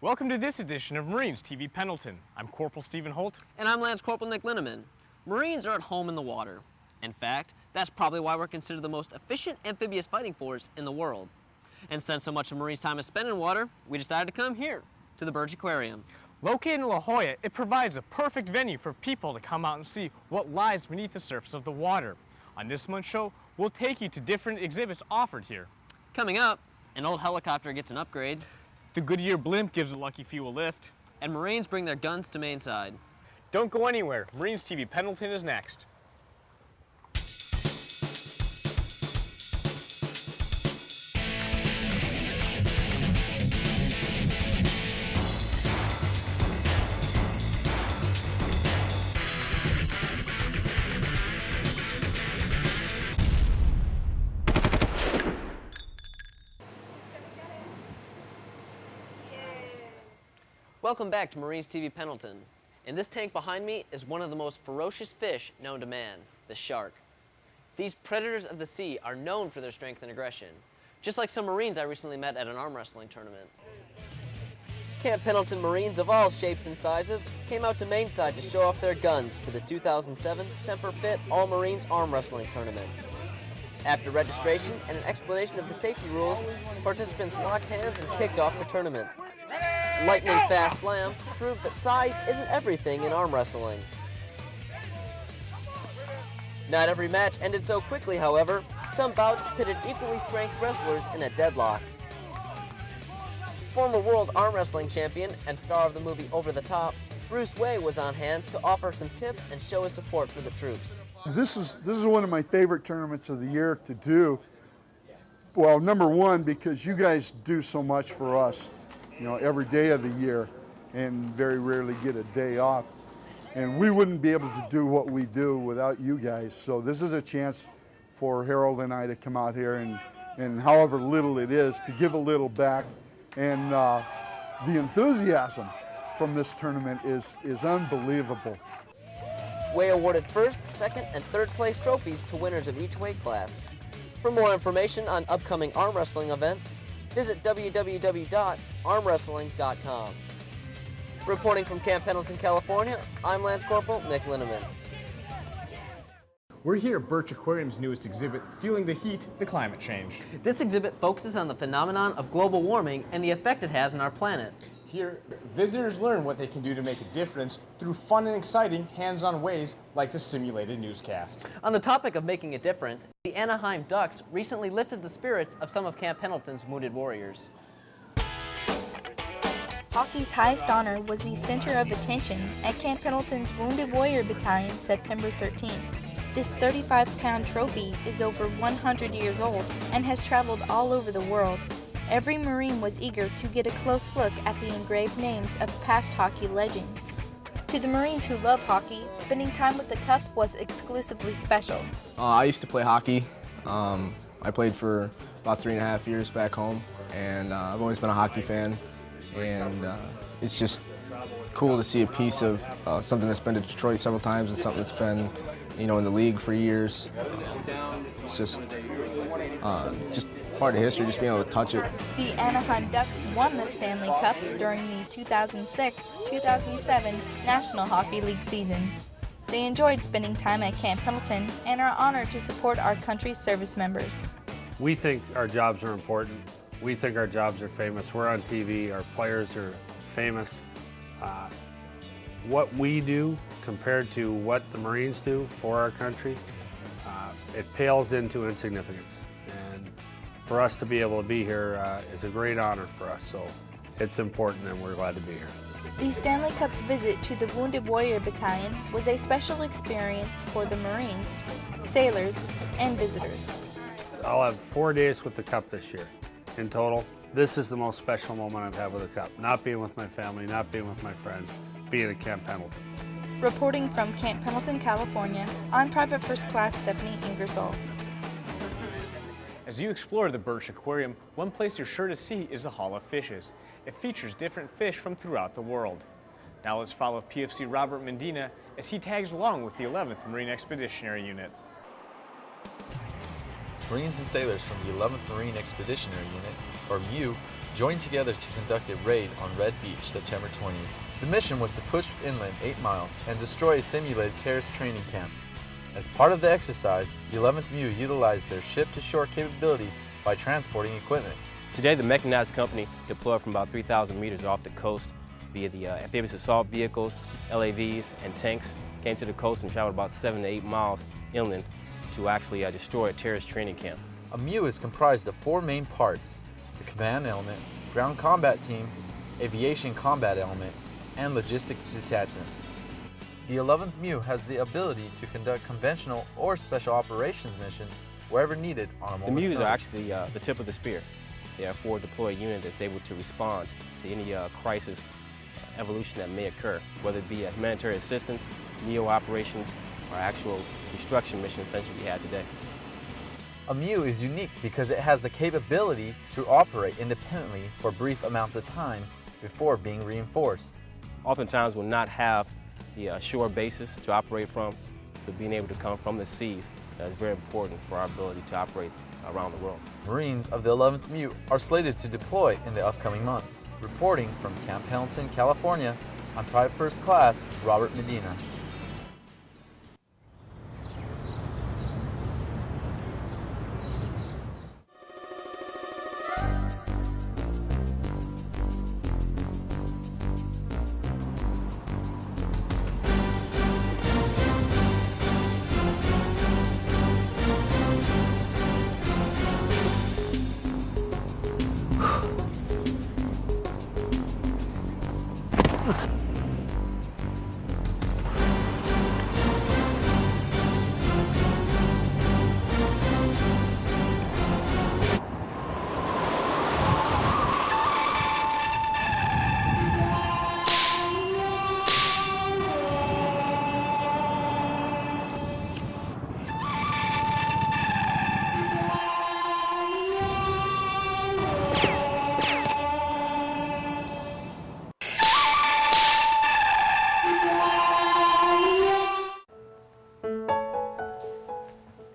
Welcome to this edition of Marines TV Pendleton. I'm Corporal Stephen Holt. And I'm Lance Corporal Nick Linneman. Marines are at home in the water. In fact, that's probably why we're considered the most efficient amphibious fighting force in the world. And since so much of Marines' time is spent in water, we decided to come here, to the Birch Aquarium. Located in La Jolla, it provides a perfect venue for people to come out and see what lies beneath the surface of the water. On this month's show, we'll take you to different exhibits offered here. Coming up, an old helicopter gets an upgrade. The Goodyear blimp gives a Lucky Few a lift. And Marines bring their guns to main side. Don't go anywhere. Marines TV Pendleton is next. Welcome back to Marines TV Pendleton. In this tank behind me is one of the most ferocious fish known to man, the shark. These predators of the sea are known for their strength and aggression, just like some Marines I recently met at an arm wrestling tournament. Camp Pendleton Marines of all shapes and sizes came out to main side to show off their guns for the 2007 Semper Fit All Marines Arm Wrestling Tournament. After registration and an explanation of the safety rules, participants locked hands and kicked off the tournament. Lightning-fast slams proved that size isn't everything in arm wrestling. Not every match ended so quickly, however. Some bouts pitted equally strength wrestlers in a deadlock. Former world arm wrestling champion and star of the movie Over the Top, Bruce Way was on hand to offer some tips and show his support for the troops. This is one of my favorite tournaments of the year to do. Well, number one, because you guys do so much for us, you know, every day of the year, and very rarely get a day off. And we wouldn't be able to do what we do without you guys. So this is a chance for Harold and I to come out here and however little it is, to give a little back. And the enthusiasm from this tournament is unbelievable. Way awarded first, second, and third place trophies to winners of each weight class. For more information on upcoming arm wrestling events, visit www.armwrestling.com. Reporting from Camp Pendleton, California, I'm Lance Corporal Nick Linneman. We're here at Birch Aquarium's newest exhibit, Feeling the Heat, the Climate Change. This exhibit focuses on the phenomenon of global warming and the effect it has on our planet. Here, visitors learn what they can do to make a difference through fun and exciting hands-on ways like the simulated newscast. On the topic of making a difference, the Anaheim Ducks recently lifted the spirits of some of Camp Pendleton's wounded warriors. Hockey's highest honor was the center of attention at Camp Pendleton's Wounded Warrior Battalion September 13th. This 35-pound trophy is over 100 years old and has traveled all over the world. Every Marine was eager to get a close look at the engraved names of past hockey legends. To the Marines who love hockey, spending time with the Cup was exclusively special. I used to play hockey. I played for about 3.5 years back home, and I've always been a hockey fan. And it's just cool to see a piece of something that's been to Detroit several times and something that's been, in the league for years. It's just part of history, just being able to touch it. The Anaheim Ducks won the Stanley Cup during the 2006-2007 National Hockey League season. They enjoyed spending time at Camp Pendleton and are honored to support our country's service members. We think our jobs are important. We think our jobs are famous. We're on TV, our players are famous. What we do compared to what the Marines do for our country, it pales into insignificance. And for us to be able to be here is a great honor for us, so it's important and we're glad to be here. The Stanley Cup's visit to the Wounded Warrior Battalion was a special experience for the Marines, sailors, and visitors. I'll have 4 days with the Cup this year in total. This is the most special moment I've had with the Cup. Not being with my family, not being with my friends, being at Camp Pendleton. Reporting from Camp Pendleton, California, I'm Private First Class Stephanie Ingersoll. As you explore the Birch Aquarium, one place you're sure to see is the Hall of Fishes. It features different fish from throughout the world. Now let's follow PFC Robert Medina as he tags along with the 11th Marine Expeditionary Unit. Marines and sailors from the 11th Marine Expeditionary Unit, or MEU, joined together to conduct a raid on Red Beach September 20th. The mission was to push inland 8 miles and destroy a simulated terrorist training camp. As part of the exercise, the 11th MEU utilized their ship-to-shore capabilities by transporting equipment. Today, the mechanized company deployed from about 3,000 meters off the coast via the amphibious assault vehicles, LAVs, and tanks, came to the coast and traveled about 7 to 8 miles inland to actually destroy a terrorist training camp. A MEU is comprised of 4 main parts: the command element, ground combat team, aviation combat element, and logistics detachments. The 11th MEU has the ability to conduct conventional or special operations missions wherever needed on a The moment's MEUs notice. are actually the tip of the spear. They are a forward deployed unit that's able to respond to any crisis evolution that may occur, whether it be a humanitarian assistance, MEO operations, or actual destruction missions such as we had today. A MEU is unique because it has the capability to operate independently for brief amounts of time before being reinforced. Oftentimes we'll not have the shore bases to operate from, so being able to come from the seas is very important for our ability to operate around the world. Marines of the 11th MEU are slated to deploy in the upcoming months. Reporting from Camp Pendleton, California, I'm Private First Class Robert Medina.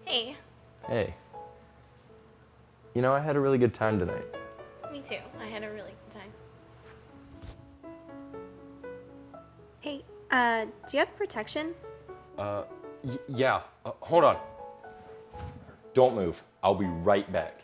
Hey, Hey. You know, I had a really good time tonight. me too. I had a really good time. Hey, do you have protection? Yeah. Hold on. Don't move. I'll be right back.